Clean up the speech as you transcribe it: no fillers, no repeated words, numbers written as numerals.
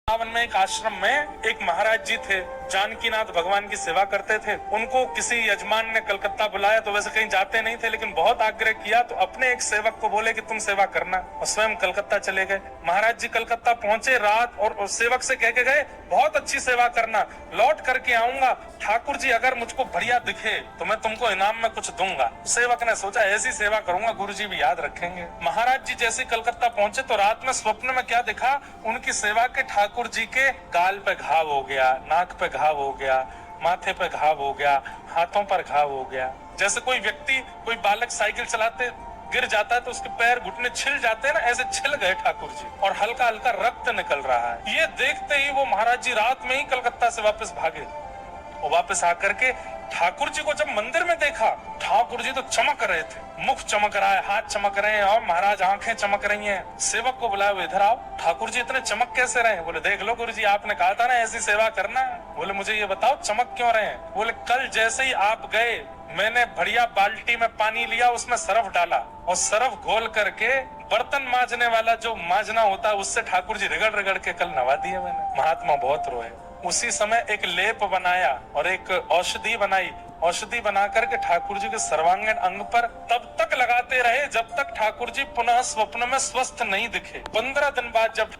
वृंदावन में एक आश्रम में एक महाराज जी थे, जानकीनाथ भगवान की सेवा करते थे। उनको किसी यजमान ने कलकत्ता बुलाया, तो वैसे कहीं जाते नहीं थे, लेकिन बहुत आग्रह किया तो अपने एक सेवक को बोले कि तुम सेवा करना, और स्वयं कलकत्ता चले गए। महाराज जी कलकत्ता पहुंचे रात, और सेवक से कह के गए बहुत अच्छी सेवा करना, लौट करके आऊंगा, ठाकुर जी अगर मुझको बढ़िया दिखे तो मैं तुमको इनाम में कुछ दूंगा। सेवक ने सोचा ऐसी सेवा करूंगा गुरु जी भी याद रखेंगे। महाराज जी जैसे कलकत्ता पहुंचे तो रात में स्वप्न में क्या दिखा, उनकी सेवा के ठाकुर जी के गाल पे घाव हो गया, नाक पे घाव हो गया, माथे पे घाव हो गया, हाथों पर घाव हो गया। जैसे कोई व्यक्ति, कोई बालक साइकिल चलाते गिर जाता है तो उसके पैर घुटने छिल जाते हैं ना, ऐसे छिल गए ठाकुर जी, और हल्का हल्का रक्त निकल रहा है। ये देखते ही वो महाराज जी रात में ही कलकत्ता से वापस भागे, और वापस आकर के ठाकुर जी को जब मंदिर में देखा, ठाकुर जी तो चमक रहे थे, मुख चमक रहा है, हाथ चमक रहे हैं, और महाराज आंखें चमक रही हैं। सेवक को बुलाया, वो इधर आओ, ठाकुर जी इतने चमक कैसे रहे हैं? बोले देख लो गुरु जी, आपने कहा था ना ऐसी सेवा करना। बोले मुझे ये बताओ चमक क्यों रहे हैं? बोले कल जैसे ही आप गए, मैंने बढ़िया बाल्टी में पानी लिया, उसमें सरफ डाला, और सरफ घोल करके बर्तन मांजने वाला जो मांजना होता है उससे ठाकुर जी रगड़ रगड़ के कल नवा दिए मैंने। महात्मा बहुत रोए। उसी समय एक लेप बनाया और एक औषधि बनाई, औषधि बना करके ठाकुर जी के सर्वांगीण अंग पर तब तक लगाते रहे जब तक ठाकुर जी पुनः स्वप्न में स्वस्थ नहीं दिखे। 15 दिन बाद जब